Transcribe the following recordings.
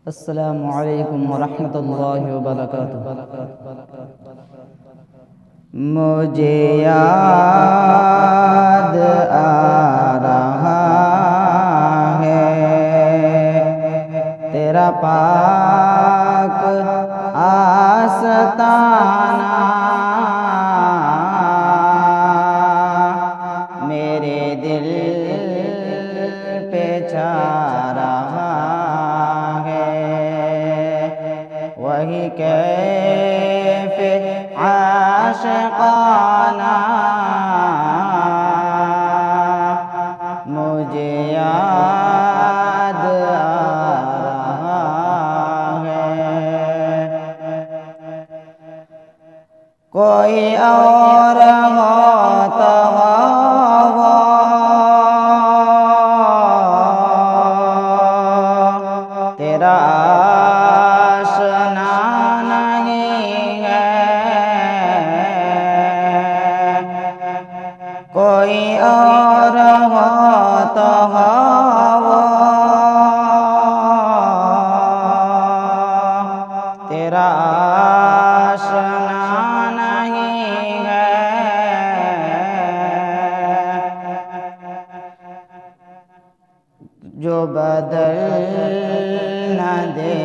السلام علیکم ورحمۃ اللہ وبرکاتہ۔ مجھے یاد آ رہا ہے تیرا پاک آستانہ، میرے دل پہ چھا رہا ہے وہی کیف عاشقانہ، مجھے یاد آ رہا ہے۔ کوئی اور ہوتا تیرا آشنا نہیں ہے، کوئی اور ہوتا تیرا آشنا نہیں ہے، جو بدل نہ دے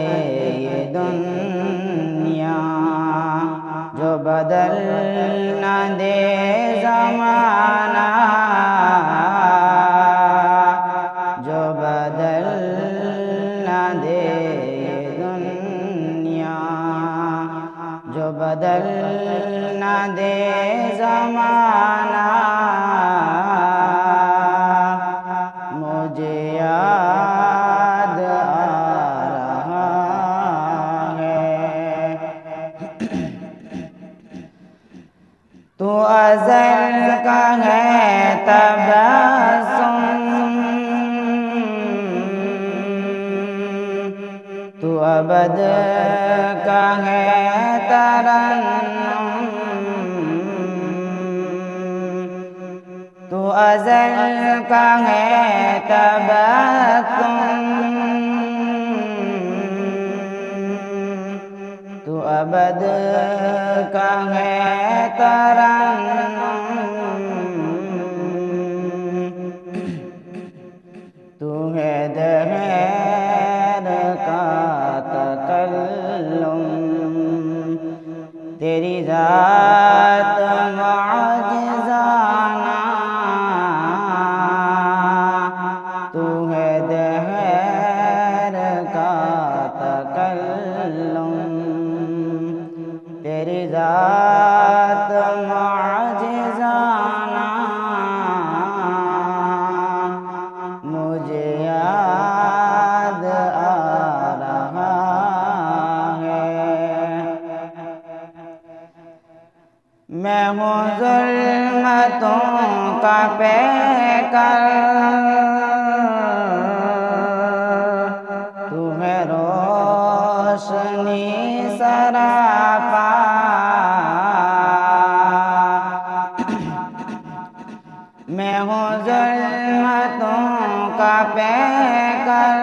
یہ دنیا، جو بدل نہ دے زمانہ، جو بدل نہ دے یہ دنیا، جو بدل نہ دے زمانہ، مجھے یاد آ رہا ہے۔ تو ازل کا ہے تبسم، تو ابد کا ہے ترنم، تو ازل کا ہے تبسم، تو ابد کا ہے ترنم، تو ہے دہر کا تکلم، تیری ذات معجزانہ، تو ہے دہر کا تکلم، تیری ذات معجزانہ، مجھے یاد آ رہا ہے۔ میں ہوں ظلمتوں کا پیکر، تو ہے روشنی سراپا، میں ہوں ظلمتوں کا پیکر،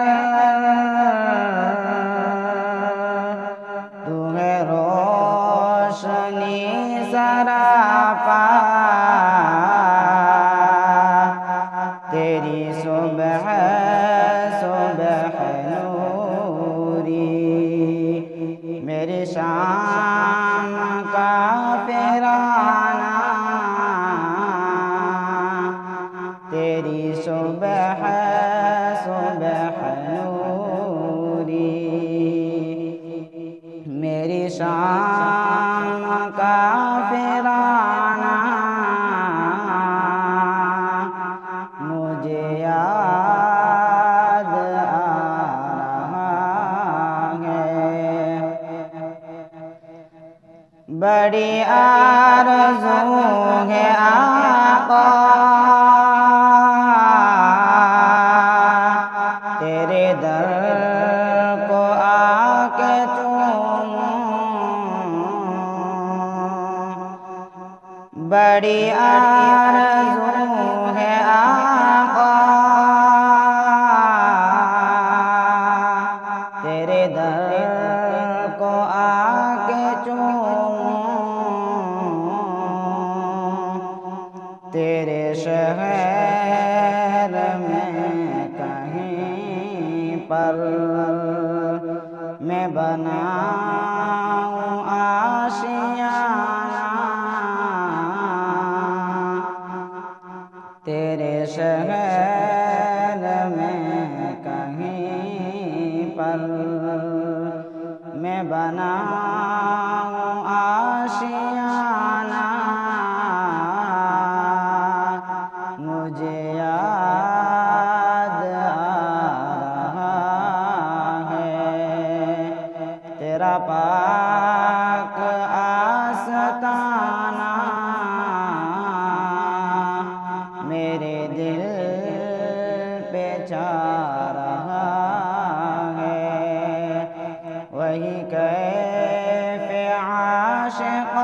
تو ہے روشنی سراپا، تیری صبح صبح نوری، میری شام کا فیرانہ، تیری صبح صبح نوری، میری شام کا فیرانہ، مجھے یاد آ رہا ہے۔ بڑی آرزو ہے آقا تیرے در کو آ کے چوموں، بڑی آرزو ہے آقا تیرے پر میں بناؤں آشیانہ تیرے شہر میں کہیں پر میں بناؤں آشیانہ مجھے یاد آ رہا ہے تیرا پاک آستانہ میرے دل پہ چھا رہا ہے وہی کیف عاشق